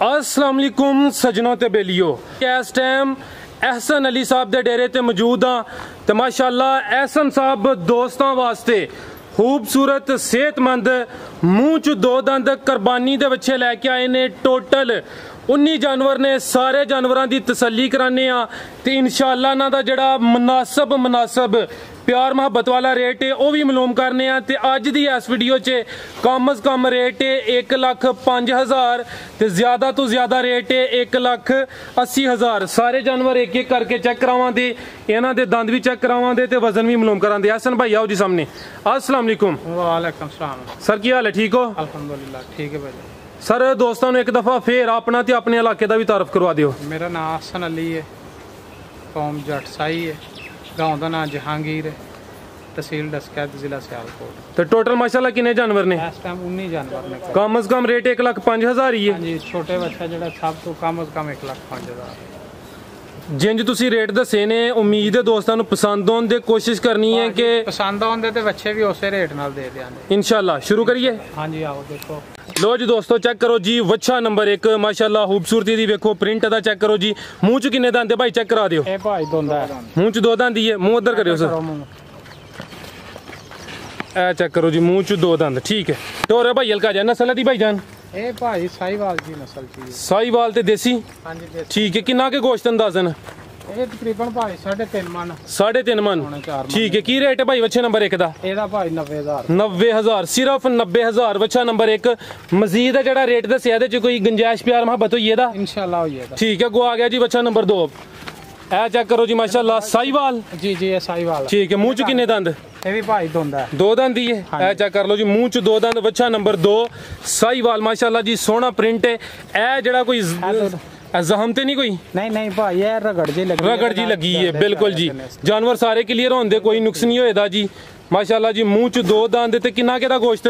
अस्सलाम वालेकुम सजनों ते बेलियो, इस टाइम एहसन अली साहब दे डेरे ते मौजूद हाँ। तो माशाअल्लाह एहसन साहब दोस्तों वास्ते खूबसूरत सेहतमंद मूँह च दो दंद कुर्बानी दे बच्चे लैके आए ने। टोटल 19 जानवर ने, सारे जानवरों की तसल्ली कराने तो इंशाअल्लाह इन्हां दा जिहड़ा मुनासब प्यार मुहब्बत वाला रेट है वह भी मालूम करने ते अज दी इस वीडियो च कम अज कम रेट है 1,05,000 ते ज़्यादा तो ज़्यादा रेट है 1,80,000। सारे जानवर एक एक करके चेक करावांगे, इन्हां दे दंद भी चेक करावांगे ते वजन भी मालूम करांगे। हसन भाई आओ जी सामने। अस्सलाम वालेकुम। वालेकुम सलाम सर, की हाल है? ठीक हो? अल्हम्दुलिल्लाह ठीक है भाई। सर दोस्तों एक दफ़ा फिर अपना ते अपने इलाके का भी तारफ करवा दियो। मेरा नाम हसन अली है, कौम जट साई है, गाँव का नाम जहांगीर है, तहसील डस्कैत, जिला सियालकोट। तो टोटल माशाल्लाह कितने जानवर ने? इस टाइम 19 जानवर ने। कम अज कम रेट 1,05,000 ही है जी। छोटे बच्चा जो सब तो कम अज कम 1,05,000। जिंज तुसी रेट दसे ने, उम्मीद है दोस्तों को पसंद होने की कोशिश करनी है कि पसंद आते तो बच्चे भी उस रेट नाल दे देंगे इंशाल्लाह। शुरू करिए। हाँ जी आओ देखो। लो जी दोस्तों चेक करो जी, वच्छा नंबर 1 माशाल्लाह खूबसूरती दी वेखो, प्रिंट दा चेक करो जी। मुंह च किन्ने दंद भाई चेक करा दियो। ए भाई दोंदा है, मुंह च दो दंद ही है। मुंह उधर करियो सर, ए चेक करो जी, मुंह च दो दंद। ठीक है। टोरे भाई हल्का जा नस्ल दी भाईजान? ए भाई साहिवाल की नस्ल की। साहिवाल ते देसी? हां जी देसी। ठीक है। किन्ना के गोश्त अंदाजन? ਇਹ ਤਕਰੀਬਨ ਭਾਈ 3.5 ਮਨ। 3.5 मन। ठीक है। की रेट है भाई वच्छे नंबर 1 दा? ਇਹਦਾ ਭਾਈ 90,000। 90,000 सिर्फ 90,000 वच्छा नंबर 1। मजीद है जेड़ा रेट दस्या ਇਹਦੇ ਚ ਕੋਈ गुंजाइश प्यार मुहब्बत होई ਇਹਦਾ? इंशाल्लाह होई ਇਹਦਾ। ठीक है। गो आ गया जी वच्छा नंबर 2। ए चेक करो जी माशाल्लाह साहिवाल। जी जी ये साहिवाल। ठीक है। मुंह च किन्ने दंद? ਇਹ ਵੀ ਭਾਈ दोंदा है। दो दंद ही है। ए चेक कर लो जी, मुंह च दो दंद, वच्छा नंबर 2 साहिवाल माशाल्लाह जी, सोहना प्रिंट है। ए जेड़ा कोई जहम ते नहीं कोई? नहीं भाई ये रगड़ जी लगी है बिल्कुल जी। जानवर सारे क्लियर होंदे, कोई नुक्स नहीं होएदा जी माशाल्लाह जी। मुंह च दो दंद ते किन्ना के दा गोश्त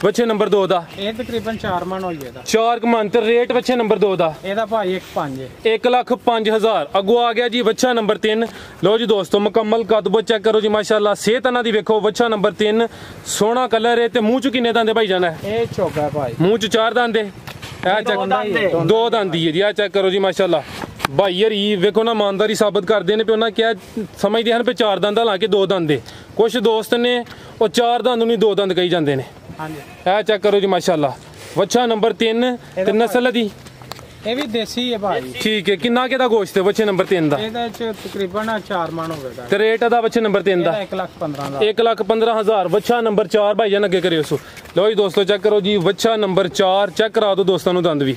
वच्छे नंबर 2 दा? ये तकरीबन 4 मन होई है दा। 4 मन। ते रेट वच्छे नंबर 2 दा? ਇਹਦਾ ਭਾਈ 1,05 है। 1,05,000। अगो आ गया जी वच्छा नंबर 3। लो जी दोस्तों मुकम्मल कदबो चेक करो जी माशाल्लाह, सेहत इन्हां दी वेखो। वच्छा नंबर 3 सोहना कलर है ते मुंह च किन्ने दंद भाई जाना है? ਇਹ ਚੋਗਾ है भाई। मुंह च 4 दंद है। दो दंद ही है जी। चेक करो जी माशाल्लाह, भाई यार वेखो ना ईमानदारी साबित करते हैं पे उन्हें क्या समझते हैं पे 4 दंद हालांकि 2 दंद है। कुछ दोस्त ने वो 4 दंद नहीं 2 दंद कही जाते हैं। है चेक करो जी माशाल्लाह, वच्छा नंबर 3 ते नस्ल दी ਇਹ ਵੀ ਦੇਸੀ है भाई। ठीक है। किन्ना के दा गोश्त है वच्छे नंबर 3 दा? ਇਹਦੇ ਚ ਤਕਰੀਬਨ 4 मन ਹੋਵੇਗਾ। ते रेट दा वच्छे नंबर 3 दा? 1,15,000। 1,15,000। वच्छा नंबर 4 भाई जान अगे करियो सो। लो जी दोस्तों चेक करो जी, वच्छा नंबर 4 चेक करा दो दोस्तों नु दंद भी।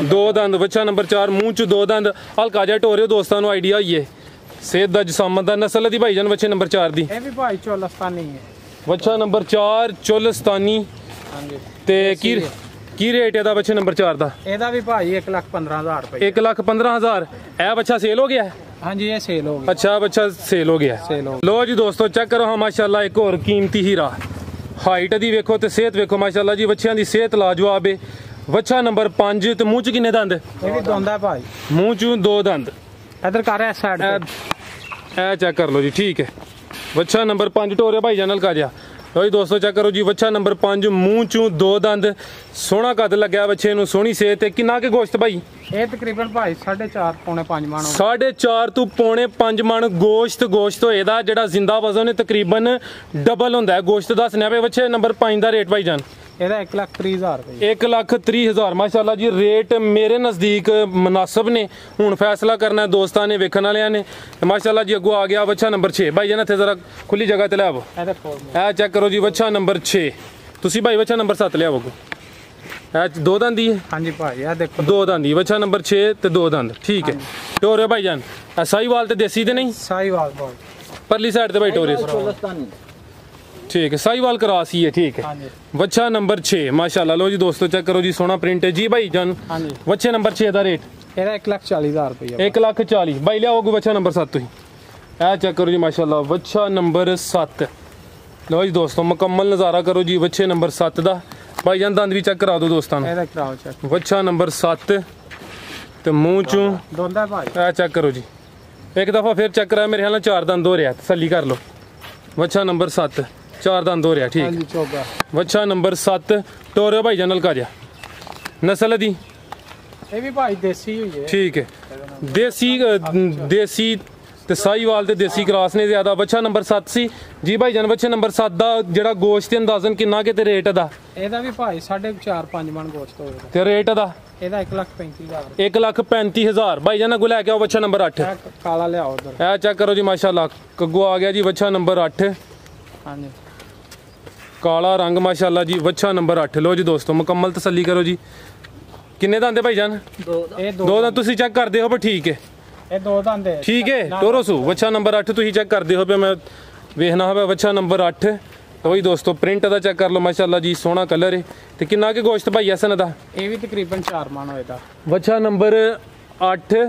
दो दंद वच्छा नंबर 4, मुंह च दो दंद, हल्का जा टोरियो दोस्तों नु आइडिया होइए सेहत दा जिसामत दा। नस्ल दी भाई जान वच्छे नंबर 4 दी? ਇਹ ਵੀ ਭਾਈ ਚੋਲਸਤਾਨੀ है। वच्छा नंबर 4 चोलस्तानी। हां जी। ते की रेट है दा वच्छे नंबर 4 दा? ਇਹਦਾ ਵੀ ਭਾਈ 1,15,000 रुपए। 1,15,000। ए बच्चा सेल हो गया है? हाँ जी ये सेल हो गया। अच्छा बच्चा सेल हो गया। लो जी दोस्तों चेक करो हाँ माशाल्लाह, एक और कीमती हीरा। हाइट दी वेखो ते सेहत वेखो माशाल्लाह जी, बच्चियां दी सेहत लाजवाब है। वच्छा नंबर 5 ते मुंह च किन्ने दंद? ये भी दोंदा है भाई। मुंह च 2 दंद। इधर कर है साइड पे। ए चेक कर लो जी। ठीक है। वच्छा नंबर 5 टोरे भाई जानल का जा। लो जी दोस्तों चेक करो जी, वच्छा नंबर 5 मुंह चू 2 दंद, सोहना कद लग्या बच्चे नू, सोहनी सेहत है। किन्ना के गोश्त भाई? ये तकरीबन भाई 4.5 पौने 5 मन। 4.5 तो पौने 5 मन गोश्त होएदा। जेड़ा जिंदा वजन है तकरीबन डबल होंदा है गोश्त। दसने पे वच्छे नंबर 5 दा रेट भाई जान? ਇਹਦਾ 1,30,000 रुपए। 1,30,000 माशाल्लाह जी। रेट मेरे नज़दीक मुनासिब ने, हुण फैसला करना है दोस्तां ने, वेखण वालियां ने माशाल्लाह जी। अगो आ गया वच्छा नंबर 6 भाई जान, इत्थे जरा खुली जगह ते ले आओ। ए चेक करो जी, वच्छा नंबर 6। तुसी भाई वच्छा नंबर 7 ले आओ। ए 2 दंद ही है? हाँ जी भाई ये देखो 2 दंद ही। वच्छा नंबर 6 ते 2 दंद। ठीक है। टोरे भाई जान साहिवाल ते देसी ते नहीं? साहिवाल भाई परली साइड ते भाई टोरे। ठीक है। साहिवाल क्रॉस ही है। ठीक है। वच्छा नंबर 6 माशाल्लाह। लो जी दोस्तों चेक करो जी, सोना प्रिंट है जी भाई जान। वच्छे नंबर 6 दा रेट? ਇਹਦਾ 1,40,000 रुपए। 1,40,000 भाई लियाओ वच्छा नंबर 7 ही। ए चेक करो जी माशाल्लाह, वच्छा नंबर 7। लो जी दोस्तों मुकम्मल नज़ारा करो जी वच्छे नंबर 7 दा। भाई जान दंद भी चेक करा दो दोस्तों। वच्छा नंबर 7 ते मुंह चू दोंदा भाई। ए चेक करो जी, एक दफ़ा फिर चेक करा, मेरे ख्याल 4 दंद हो रहा, तसल्ली कर लो। वच्छा नंबर 7 4 दंद हो रहा। ठीक। वच्छा नंबर 7 टोरे भाई जनल का जा। नस्ल दी ਇਹ ਵੀ ਭਾਈ ਦੇਸੀ ਹੋਈ ਹੈ। ਠੀਕ ਹੈ, ਦੇਸੀ ਤੇ ਸਾਹੀਵਾਲ ਤੇ ਦੇਸੀ ਕ੍ਰਾਸ ਨੇ ਜ਼ਿਆਦਾ। ਬੱਚਾ ਨੰਬਰ 7 ਸੀ ਜੀ ਭਾਈ ਜਾਨ। ਬੱਚੇ ਨੰਬਰ 7 ਦਾ ਜਿਹੜਾ ਗੋਸ਼ਤ ਤੇ ਅੰਦਾਜ਼ਨ ਕਿੰਨਾ ਕਿ ਤੇ ਰੇਟ ਦਾ? ਇਹਦਾ ਵੀ ਭਾਈ 4.5 ਮਣ ਗੋਸ਼ਤ ਹੋਏਗਾ। ਤੇ ਰੇਟ ਦਾ? ਇਹਦਾ 1,35,000। 1,35,000 ਭਾਈ ਜਾਨ। ਅੱਗੋਂ ਲੈ ਕੇ ਆਓ ਬੱਚਾ ਨੰਬਰ 8। ਕਾਲਾ ਲਿਆਓ ਉਧਰ। ਇਹ ਚੈੱਕ ਕਰੋ ਜੀ ਮਾਸ਼ਾਅੱਲਾ, ਕੱਗੂ ਆ ਗਿਆ ਜੀ ਬੱਚਾ ਨੰਬਰ 8। ਹਾਂਜੀ, ਕਾਲਾ ਰੰਗ ਮਾਸ਼ਾਅੱਲਾ ਜੀ, ਬੱਚਾ ਨੰਬਰ 8। ਲੋ ਜੀ ਦੋਸਤੋ ਮੁਕੰਮਲ ਤਸੱਲੀ ਕਰੋ ਜੀ। ਕਿੰਨੇ ਦੰਦ ਭਾਈ ਜਾਨ? ਇਹ ਦੋ ਦੰਦ ਤੁਸੀਂ ਚੈੱਕ ਕਰਦੇ ਹੋ ਪਰ ਠੀਕ ਹੈ। ਇਹ 2 ਦੰਦ ਹੈ। ਠੀਕ ਹੈ ਟੋਰੋਸੂ ਬੱਚਾ ਨੰਬਰ 8 ਤੁਸੀਂ ਚੈੱਕ ਕਰਦੇ ਹੋ ਪਿਆ, ਮੈਂ ਵੇਖਣਾ ਹੋਵੇ ਬੱਚਾ ਨੰਬਰ 8। ਉਹੀ ਦੋਸਤੋ ਪ੍ਰਿੰਟ ਦਾ ਚੈੱਕ ਕਰ ਲਓ ਮਾਸ਼ਾਅੱਲਾ ਜੀ, ਸੋਹਣਾ ਕਲਰ ਹੈ। ਤੇ ਕਿੰਨਾ ਕਿ ਗੋਸ਼ਤ ਭਾਈ ਐਸਨ ਦਾ? ਇਹ ਵੀ ਤਕਰੀਬਨ 4 ਮਣ ਹੋਏਗਾ। ਬੱਚਾ ਨੰਬਰ 8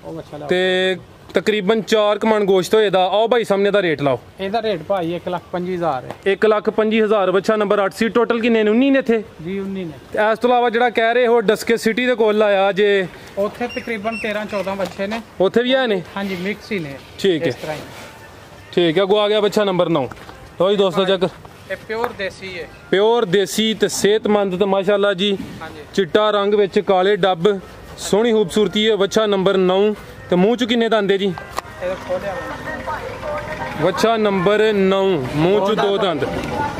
ਉਹ ਬੱਚਾ ਲਿਆਓ। ਤੇ ਤਕਰੀਬਨ 4 ਮਣ ਗੋਸ਼ਤ ਹੋਏਦਾ। ਆਓ ਭਾਈ ਸਾਹਮਣੇ ਦਾ ਰੇਟ ਲਾਓ। ਇਹਦਾ ਰੇਟ ਭਾਈ 1,25,000 ਹੈ। 1,25,000 ਬੱਚਾ ਨੰਬਰ 8 ਸੀ। ਟੋਟਲ ਕਿੰਨੇ ਨੇ? 19 ਨੇ ਇੱਥੇ ਜੀ 19 ਨੇ। ਤੇ ਇਸ ਤੋਂ ਇਲਾਵਾ ਜਿਹੜਾ ਕਹਿ ਰਹੇ ਹੋ ਡਸਕੇ ਸਿਟੀ ਦੇ ਕੋਲ ਆਇਆ ਜੇ, ਉੱਥੇ ਤਕਰੀਬਨ 13-14 ਬੱਚੇ ਨੇ। ਉੱਥੇ ਵੀ ਆਏ ਨੇ? ਹਾਂਜੀ ਮਿਕਸ ਹੀ ਨੇ। ਠੀਕ ਇਸ ਹੈ ਤਰ੍ਹਾਂ ਹੀ। ਠੀਕ ਹੈ। ਅੱਗੋਂ ਆ ਗਿਆ ਬੱਚਾ ਨੰਬਰ 9। ਲਓ ਜੀ ਦੋਸਤੋ ਚੈੱਕ। ਇਹ ਪਿਓਰ ਦੇਸੀ ਹੈ। ਪਿਓਰ ਦੇਸੀ ਤੇ ਸਿਹਤਮੰਦ ਤੇ ਮਾਸ਼ਾਅੱਲਾ ਜੀ, ਹਾਂਜੀ ਚਿੱਟਾ ਰੰਗ ਵਿੱਚ ਕਾਲੇ ਡੱਬ, ਸੋਹਣੀ ਖੂਬਸੂਰਤੀ ਹੈ। ਬੱਚਾ ਨੰਬਰ 9 ਤੇ ਮੂੰਹ ਚ ਕਿੰਨੇ ਦੰਦ ਹੈ ਜੀ? ਇਹਦਾ ਖੋਲਿਆ ਬੱਚਾ ਨੰਬਰ 9 ਮੂੰਹ ਚ 2 ਦੰਦ।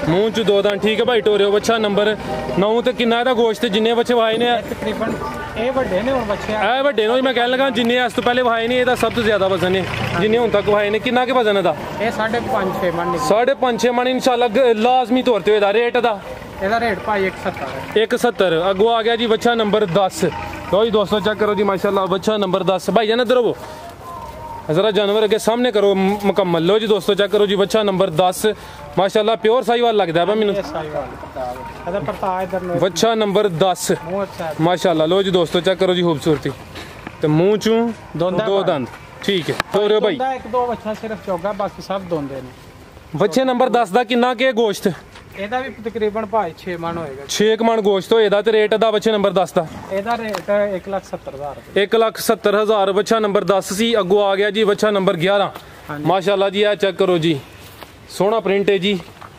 ਮੂੰਹ ਚ 2 ਦੰਦ। ਠੀਕ ਹੈ ਭਾਈ ਟੋਰਿਓ ਬੱਚਾ ਨੰਬਰ 9 ਤੇ ਕਿੰਨਾ ਇਹਦਾ ਗੋਸ਼ਤ? ਜਿੰਨੇ ਬੱਚੇ ਵਾਏ ਨੇ ਤਕਰੀਬਨ ਇਹ ਵੱਡੇ ਨੇ ਹੁਣ ਬੱਚੇ। ਇਹ ਵੱਡੇ ਨੇ ਮੈਂ ਕਹਿਣ ਲੱਗਾ, ਜਿੰਨੇ ਇਸ ਤੋਂ ਪਹਿਲੇ ਵਾਏ ਨੇ ਇਹਦਾ ਸਭ ਤੋਂ ਜ਼ਿਆਦਾ ਵਜ਼ਨ ਹੈ ਜਿੰਨੇ ਹੁਣ ਤੱਕ ਵਾਏ ਨੇ। ਕਿੰਨਾ ਕਿ ਵਜ਼ਨ ਇਹਦਾ? ਇਹ 5.5-6 ਮਣ। 5.5-6 ਮਣ ਇਨਸ਼ਾਅੱਲਾ ਲਾਜ਼ਮੀ ਤੌਰ ਤੇ ਇਹਦਾ। ਰੇਟ ਦਾ? ਇਹਦਾ ਰੇਟ ਭਾਈ 170 ਹੈ। 170। ਅੱਗੋਂ ਆ ਗਿਆ ਜੀ ਬੱਚਾ ਨੰਬਰ 10। ਲਓ ਜੀ ਦੋਸਤੋ ਚੈੱਕ ਕਰੋ ਜੀ ਮਾਸ਼ਾਅੱਲਾ, ਬੱਚਾ ਨੰਬਰ 10। ਭਾਈ ਜਾਨ ਇੱਧਰ ਆਵੋ जरा जानवर अगे सामने करो मुकम्मल। लो जी दोस्तों चेक करो जी बच्चा नंबर 10 माशाल्लाह प्योर साहिवाल लगता है मैनू। बच्चा नंबर 10 माशाल्लाह। लो जी दोस्तों चेक करो जी खूबसूरती तो मुंह चू 2 दंद। ठीक है तो भाई एक दो बच्चा सिर्फ चौगा बाकी सब दोंदे ने। बच्चे नंबर 10 ਦਾ ਕਿੰਨਾ ਕੇ ਗੋਸ਼ਤ? ਇਹਦਾ ਵੀ ਤਕਰੀਬਨ ਭਾਈ 6 ਮਣ ਹੋਏਗਾ। 6 ਮਣ ਗੋਸ਼ਤ ਹੋਏਦਾ ਤੇ ਰੇਟ ਦਾ ਬੱਚੇ ਨੰਬਰ 10 ਦਾ? ਇਹਦਾ ਰੇਟ 1,70,000 1,70,000 ਬੱਚਾ ਨੰਬਰ 10 ਸੀ। ਅੱਗੋਂ ਆ ਗਿਆ ਜੀ ਬੱਚਾ ਨੰਬਰ 11 ਮਾਸ਼ਾਅੱਲਾ ਜੀ। ਇਹ ਚੈੱਕ ਕਰੋ ਜੀ, ਸੋਹਣਾ ਪ੍ਰਿੰਟ ਹੈ ਜੀ।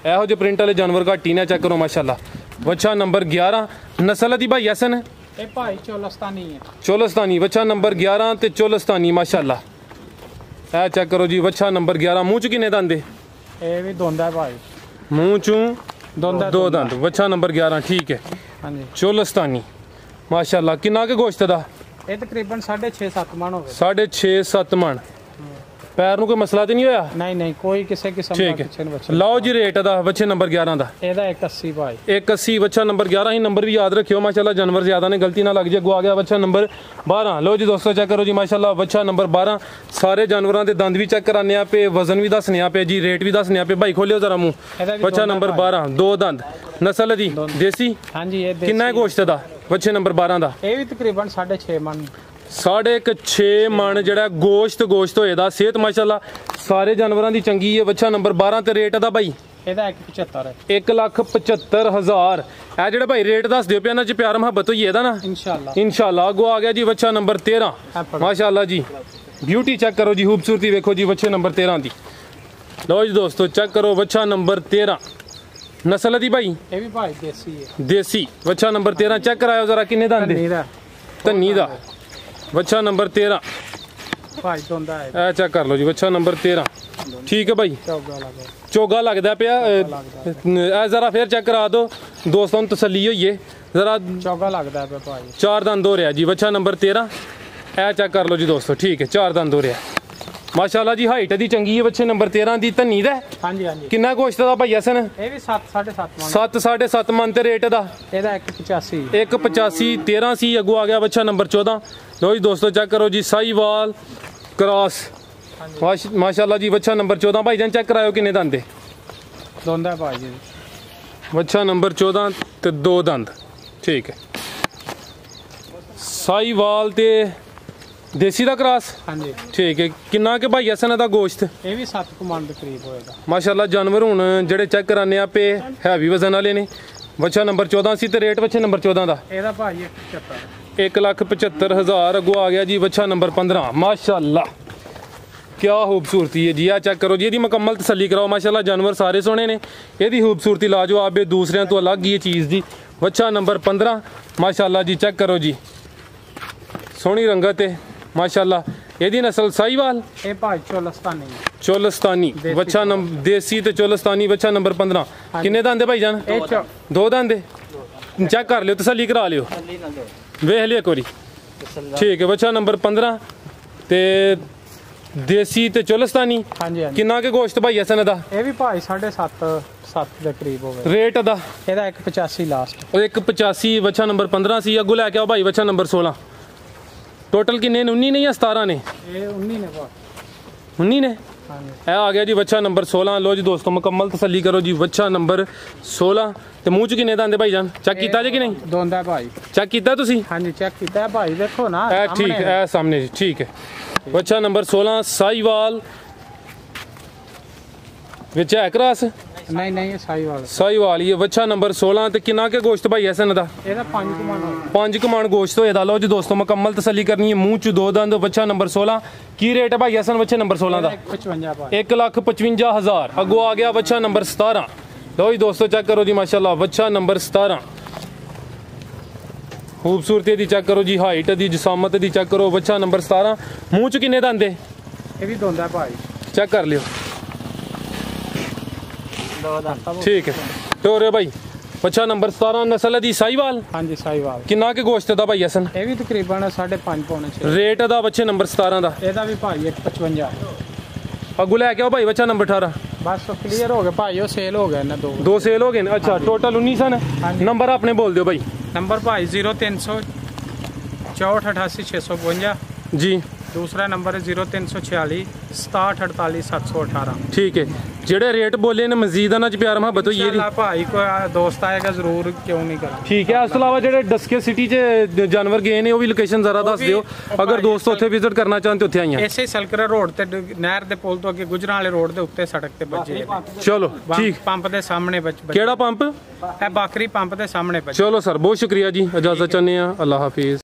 ਇਹੋ ਜਿਹੇ ਪ੍ਰਿੰਟ ਵਾਲੇ ਜਾਨਵਰ ਘੱਟ ਹੀ ਨੇ। ਚੈੱਕ ਕਰੋ ਮਾਸ਼ਾਅੱਲਾ ਬੱਚਾ ਨੰਬਰ 11। ਨਸਲ ਦੀ ਭਾਈ ਐਸਨ? ਇਹ ਭਾਈ ਚੋਲਸਤਾਨੀ ਹੈ। ਚੋਲਸਤਾਨੀ ਬੱਚਾ ਨੰਬਰ 11 ਤੇ ਚੋਲਸਤਾਨੀ ਮਾਸ਼ਾਅੱਲਾ। ਇਹ ਚੈੱਕ ਕਰੋ ਜੀ ਬੱਚਾ ਨੰਬਰ 11। ਮੂੰਹ ਚ ਕਿੰਨੇ ਦੰਦ? ਇਹ ਵੀ ਦੋਂਦਾ ਭਾਈ। ਮੂੰਹ ਚੋਂ 2 ਦੰਦ। ਬੱਚਾ ਨੰਬਰ 11 ਠੀਕ ਹੈ। ਹਾਂਜੀ ਚੋਲਸਤਾਨੀ ਮਾਸ਼ਾਅੱਲਾ। ਕਿੰਨਾ ਕੇ ਗੋਸ਼ਤ ਦਾ? ਇਹ ਤਕਰੀਬਨ 6.5-7 ਮਣ ਹੋਵੇ। 6.5-7 ਮਣ। ਪੈਰ ਨੂੰ ਕੋਈ ਮਸਲਾ ਤੇ ਨਹੀਂ ਹੋਇਆ? ਨਹੀਂ ਨਹੀਂ ਕੋਈ ਕਿਸੇ ਕਿਸਮ ਦਾ ਪਿੱਛੇ ਨਹੀਂ ਬੱਚਾ। ਲਓ ਜੀ ਰੇਟ ਦਾ ਬੱਚੇ ਨੰਬਰ 11 ਦਾ? ਇਹਦਾ 180 ਭਾਈ। 180 ਬੱਚਾ ਨੰਬਰ 11 ਹੀ। ਨੰਬਰ ਵੀ ਯਾਦ ਰੱਖਿਓ ਮਾਸ਼ਾਅੱਲਾ, ਜਾਨਵਰ ਜ਼ਿਆਦਾ ਨੇ ਗਲਤੀ ਨਾ ਲੱਗ ਜੇ। ਅੱਗੋਂ ਆ ਗਿਆ ਬੱਚਾ ਨੰਬਰ 12। ਲਓ ਜੀ ਦੋਸਤੋ ਚੈੱਕ ਕਰੋ ਜੀ ਮਾਸ਼ਾਅੱਲਾ ਬੱਚਾ ਨੰਬਰ 12। ਸਾਰੇ ਜਾਨਵਰਾਂ ਦੇ ਦੰਦ ਵੀ ਚੈੱਕ ਕਰਾਨੇ ਆ ਪਏ, ਵਜ਼ਨ ਵੀ ਦੱਸਨੇ ਆ ਪਏ ਜੀ, ਰੇਟ ਵੀ ਦੱਸਨੇ ਆ ਪਏ। ਭਾਈ ਖੋਲਿਓ ਜ਼ਰਾ ਮੂੰਹ। ਬੱਚਾ ਨੰਬਰ 12 2 ਦੰਦ। ਨਸਲ ਦੀ ਦੇਸੀ? ਹਾਂਜੀ ਇਹ ਕਿੰਨਾ ਹੈ ਗੋਸ਼ਤ ਦਾ ਬੱਚੇ ਨੰਬਰ 12 ਦਾ? ਇਹ ਵੀ ਤਕਰੀਬਨ 6.5 ਮਣ। 6.5 ਮਣ ਜਿਹੜਾ ਗੋਸ਼ਤ ਹੋਏਦਾ। ਸਿਹਤ ਮਾਸ਼ਾਅੱਲਾ ਸਾਰੇ ਜਾਨਵਰਾਂ ਦੀ ਚੰਗੀ ਹੈ। ਬੱਚਾ ਨੰਬਰ 12 ਤੇ ਰੇਟ ਦਾ ਭਾਈ? ਇਹਦਾ 175 ਹੈ। 1,75,000। ਇਹ ਜਿਹੜਾ ਭਾਈ ਰੇਟ ਦੱਸ ਦਿਓ ਪਿਆ, ਇਹਨਾਂ ਚ ਪਿਆਰ ਮੁਹੱਬਤ ਹੋਈ ਇਹਦਾ ਨਾ ਇਨਸ਼ਾਅੱਲਾ। ਅੱਗੋਂ ਆ ਗਿਆ ਜੀ ਬੱਚਾ ਨੰਬਰ 13 ਮਾਸ਼ਾਅੱਲਾ ਜੀ। ਬਿਊਟੀ ਚੈੱਕ ਕਰੋ ਜੀ, ਖੂਬਸੂਰਤੀ ਵੇਖੋ ਜੀ ਬੱਚੇ ਨੰਬਰ 13 ਦੀ। ਲਓ ਜੀ ਦੋਸਤੋ ਚੈੱਕ ਕਰੋ ਬੱਚਾ ਨੰਬਰ 13। ਨਸਲ ਦੀ ਭਾਈ? ਇਹ ਵੀ ਭਾਈ ਦੇਸੀ ਹੈ। ਦੇਸੀ ਬੱਚਾ ਨੰਬਰ 13 ਚੈੱਕ ਕਰਾਇਓ ਜ਼ਰਾ ਕਿੰਨੇ ਦੰਦ? ਧੰਨੀ ਦਾ ਬੱਚਾ ਨੰਬਰ 13 ਭਾਈ ਦੋਂਦਾ ਹੈ। ਇਹ ਚੈੱਕ ਕਰ ਲਓ ਜੀ ਬੱਚਾ ਨੰਬਰ 13 ਠੀਕ ਹੈ ਭਾਈ। ਚੋਗਾ ਲੱਗਦਾ ਪਿਆ। ਇਹ ਜ਼ਰਾ ਫੇਰ ਚੈੱਕ ਕਰਾ ਦਿਓ ਦੋਸਤਾਂ ਨੂੰ ਤਸੱਲੀ ਹੋਈਏ ਜ਼ਰਾ। ਚੋਗਾ ਲੱਗਦਾ ਪਿਆ ਭਾਈ। 4 ਦੰਦ ਹੋ ਰਿਹਾ ਜੀ ਬੱਚਾ ਨੰਬਰ 13। ਇਹ ਚੈੱਕ ਕਰ ਲਓ ਜੀ ਦੋਸਤੋ ਠੀਕ ਹੈ 4 ਦੰਦ ਹੋ ਰਿਹਾ ਮਾਸ਼ਾਅੱਲਾ ਜੀ। ਹਾਈਟ ਦੀ ਚੰਗੀ ਹੈ ਬੱਚੇ ਨੰਬਰ 13 ਦੀ। ਧੰਨੀ ਦਾ? ਹਾਂਜੀ ਹਾਂਜੀ। ਕਿੰਨਾ ਗੋਸ਼ਤ ਦਾ ਭਾਈ ਐਸਨ? ਇਹ ਵੀ 7.5 ਮਣ। 7.5 ਮਣ ਤੇ ਰੇਟ ਦਾ? ਇਹਦਾ 185। 185 13 ਸੀ। ਅੱਗੋਂ ਆ ਗਿਆ ਬੱਚਾ ਨੰਬਰ 14। ਲਓ ਜੀ ਦੋਸਤੋ ਚੈੱਕ ਕਰੋ ਜੀ ਸਾਹੀਵਾਲ ਕ੍ਰਾਸ ਮਾਸ਼ਾਅੱਲਾ ਜੀ। ਬੱਚਾ ਨੰਬਰ 14 ਭਾਈ ਜਾਨ ਚੈੱਕ ਕਰਾਇਓ ਕਿੰਨੇ ਦੰਦ? ਦੋਂਦਾ ਭਾਈ ਜੀ। ਬੱਚਾ ਨੰਬਰ 14 ਤੇ 2 ਦੰਦ ਠੀਕ ਹੈ। ਸਾਹੀਵਾਲ ਤੇ ਦੇਸੀ ਦਾ ਕ੍ਰਾਸ? ਹਾਂਜੀ ਠੀਕ ਹੈ। ਕਿੰਨਾ ਕਿ ਭਾਈ ਐਸਨ ਦਾ ਗੋਸ਼ਤ? ਇਹ ਵੀ 7 ਮਣ ਦੇ ਕਰੀਬ ਹੋਏਗਾ ਮਾਸ਼ਾਅੱਲਾ। ਜਾਨਵਰ ਹੁਣ ਜਿਹੜੇ ਚੈੱਕ ਕਰਾਨੇ ਆ ਪੇ ਹੈਵੀ ਵਜ਼ਨ ਵਾਲੇ ਨੇ। ਬੱਚਾ ਨੰਬਰ 14 ਸੀ ਤੇ ਰੇਟ ਬੱਚੇ ਨੰਬਰ 14 ਦਾ? ਇਹਦਾ ਭਾਈ 175। 1,75,000। ਅੱਗੋਂ ਆ ਗਿਆ ਜੀ ਬੱਚਾ ਨੰਬਰ 15 ਮਾਸ਼ਾਅੱਲਾ। क्या खूबसूरती है जी। आ चेक करो जी, ਇਹਦੀ ਮੁਕੰਮਲ ਤਸੱਲੀ ਕਰਾਓ ਮਾਸ਼ਾਅੱਲਾ। ਜਾਨਵਰ ਸਾਰੇ ਸੋਹਣੇ ਨੇ, ਇਹਦੀ ਖੂਬਸੂਰਤੀ ਲਾਜਵਾਬ ਹੈ, ਦੂਸਰਿਆਂ ਤੋਂ ਅਲੱਗ ਹੀ ਇਹ ਚੀਜ਼ ਦੀ। ਬੱਚਾ ਨੰਬਰ 15 ਮਾਸ਼ਾਅੱਲਾ ਜੀ। ਚੈੱਕ ਕਰੋ ਜੀ सोहनी रंगत है माशाल्लाह। ਇਹਦੀ ਨਸਲ ਸਾਹੀਵਾਲ ਇਹ ਭਾਈ ਚੋਲਸਤਾਨੀ ਚੋਲਸਤਾਨੀ ਬੱਚਾ ਦੇਸੀ ਤੇ ਚੋਲਸਤਾਨੀ ਬੱਚਾ ਨੰਬਰ 15 ਕਿੰਨੇ ਦੰਦ ਭਾਈ ਜਾਨ ਇਹ ਦੋ ਦੰਦ ਚੈੱਕ ਕਰ ਲਿਓ ਤਸੱਲੀ ਕਰਾ ਲਿਓ ਵੇਖ ਲਿਓ ਇੱਕ ਵਾਰੀ ਠੀਕ ਹੈ ਬੱਚਾ ਨੰਬਰ 15 ਤੇ ਦੇਸੀ ਤੇ ਚੋਲਸਤਾਨੀ ਹਾਂਜੀ ਹਾਂਜੀ ਕਿੰਨਾ ਕੇ ਗੋਸ਼ਤ ਭਾਈ ਅਸਨ ਦਾ ਇਹ ਵੀ ਭਾਈ 7.5 ਦੇ ਕਰੀਬ ਹੋਵੇ ਰੇਟ ਦਾ ਇਹਦਾ 185 ਲਾਸਟ ਉਹ 185 ਬੱਚਾ ਨੰਬਰ 15 ਸੀ ਅੱਗੋਂ ਲੈ ਕੇ ਆਓ ਭਾਈ ਬੱਚਾ ਨੰਬਰ 16 ਟੋਟਲ ਕਿੰਨੇ ਨੇ 19 ਨੇ ਜਾਂ 17 ਨੇ ਇਹ 19 ਨੇ ਭਾਈ 19 ਨੇ ਹਾਂਜੀ ਇਹ ਆ ਗਿਆ ਜੀ ਬੱਚਾ ਨੰਬਰ 16 ਲੋ ਜੀ ਦੋਸਤੋ ਮੁਕੰਮਲ ਤਸੱਲੀ ਕਰੋ ਜੀ ਬੱਚਾ ਨੰਬਰ 16 ਤੇ ਮੂੰਹ ਚ ਕਿੰਨੇ ਦੰਦ ਭਾਈ ਜਾਨ ਚੈੱਕ ਕੀਤਾ ਜੇ ਕਿ ਨਹੀਂ ਦੋਂਦਾ ਭਾਈ ਚੈੱਕ ਕੀਤਾ ਤੁਸੀਂ ਹਾਂਜੀ ਚੈੱਕ ਕੀਤਾ ਭਾਈ ਦੇਖੋ ਨਾ ਇਹ ਠੀਕ ਹੈ ਇਹ ਸਾਹਮਣੇ ਜੀ ਠੀਕ ਹੈ ਬੱਚਾ ਨੰਬਰ 16 ਸਾਈਵਾਲ ਵਿੱਚ ਹੈ ਕਰਾਸ ਨਹੀਂ ਨਹੀਂ ਇਹ ਸਾਈਵਾਲ ਸਾਈਵਾਲ ਹੀ ਹੈ ਬੱਚਾ ਨੰਬਰ 16 ਤੇ ਕਿੰਨਾ ਕੇ ਗੋਸ਼ਤ ਭਾਈ ਐਸਨ ਦਾ ਇਹਦਾ 5 ਕਮਾਨ ਹੋਵੇ 5 ਕਮਾਨ ਗੋਸ਼ਤ ਹੋਏ ਦਾ ਲੋ ਜੀ ਦੋਸਤੋ ਮੁਕੰਮਲ ਤਸੱਲੀ ਕਰਨੀ ਹੈ ਮੂੰਹ ਚ ਦੋ ਦੰਦ ਬੱਚਾ ਨੰਬਰ 16 ਕੀ ਰੇਟ ਹੈ ਭਾਈ ਐਸਨ ਬੱਚੇ ਨੰਬਰ 16 ਦਾ 55 ਭਾਈ 1,55,000 ਅੱਗੋਂ ਆ ਗਿਆ ਬੱਚਾ ਨੰਬਰ 17 ਲੋ ਜੀ ਦੋਸਤੋ ਚੈੱਕ ਕਰੋ ਜੀ ਮਾਸ਼ਾਅੱਲਾ ਬੱਚਾ ਨੰਬਰ 17 ਖੂਬਸੂਰਤੀ ਦੀ ਚੈੱਕ ਕਰੋ ਜੀ ਹਾਈਟ ਦੀ ਜਸਾਮਤ ਦੀ ਚੈੱਕ ਕਰੋ ਬੱਚਾ ਨੰਬਰ 17 ਮੂੰਹ ਚ ਕਿੰਨੇ ਦੰਦ ਹੈ ਇਹ ਵੀ ਦੋਂਦਾ ਭਾਈ ਚੈੱਕ ਕਰ ਲਿਓ ਦੋ ਦੰਦਾ ਠੀਕ ਹੈ ਤੋਰੇ ਭਾਈ ਬੱਚਾ ਨੰਬਰ 17 ਨਸਲ ਦੀ ਸਾਈਵਾਲ ਹਾਂਜੀ ਸਾਈਵਾਲ ਕਿੰਨਾ ਕੇ ਗੋਸ਼ਤ ਦਾ ਭਾਈ ਅਸਨ ਇਹ ਵੀ ਤਕਰੀਬਨ 5.5 ਪੌਣੇ 6 ਰੇਟ ਦਾ ਬੱਚੇ ਨੰਬਰ 17 ਦਾ ਇਹਦਾ ਵੀ ਭਾਈ 155 ਅੱਗੋਂ ਲੈ ਕੇ ਆਓ ਭਾਈ ਬੱਚਾ ਨੰਬਰ 18 ਬਸ ਕਲੀਅਰ ਹੋ ਗਿਆ ਭਾਈ ਉਹ ਸੇਲ ਹੋ ਗਿਆ ਇਹਨਾਂ ਦੋ ਸੇਲ ਹੋ ਗਏ ਨੇ ਅੱਛਾ ਟੋਟਲ 19 ਸਨ ਨੰਬਰ ਆਪਣੇ ਬੋਲ ਦਿਓ ਭਾਈ ਨੰਬਰ ਭਾਈ 0300 6488 ਜੀ दूसरा नंबर है 0346 6748 718 ठीक है ਜਿਹੜੇ ਰੇਟ ਬੋਲੇ ਨੇ ਮਜ਼ੀਦ ਨਾਲ ਚ ਪਿਆਰ ਮੁਹੱਬਤ ਹੋਈ ਇਹਦੀ ਭਾਈ ਕੋਈ ਦੋਸਤ ਆਏਗਾ ਜ਼ਰੂਰ ਕਿਉਂ ਨਹੀਂ ਕਰਾਂ ਠੀਕ ਹੈ ਇਸ ਤੋਂ ਇਲਾਵਾ ਜਿਹੜੇ ਡਸਕੇ ਸਿਟੀ ਚ ਜਾਨਵਰ ਗਏ ਨੇ ਉਹ ਵੀ ਲੋਕੇਸ਼ਨ ਜ਼ਰਾ ਦੱਸ ਦਿਓ ਅਗਰ ਦੋਸਤ ਉੱਥੇ ਵਿਜ਼ਿਟ ਕਰਨਾ ਚਾਹੁੰਦੇ ਉੱਥੇ ਆਈਆਂ ਐਸੇ ਸਲਕਰਾ ਰੋਡ ਤੇ ਨਹਿਰ ਦੇ ਪੁਲ ਤੋਂ ਅੱਗੇ ਗੁਜਰਾਂ ਵਾਲੇ ਰੋਡ ਦੇ ਉੱਤੇ ਸੜਕ ਤੇ ਵੱਜੇ ਚਲੋ ਠੀਕ ਪੰਪ ਦੇ ਸਾਹਮਣੇ ਕਿਹੜਾ ਪੰਪ ਇਹ ਬਾਕਰੀ ਪੰਪ ਦੇ ਸਾਹਮਣੇ ਵੱਜੇ ਚਲੋ ਸਰ ਬਹੁਤ ਸ਼ੁਕਰੀਆ ਜੀ ਇਜਾਜ਼ਤ ਚਾਹੁੰਦੇ ਆ ਅੱਲਾਹ ਹਾਫਿਜ਼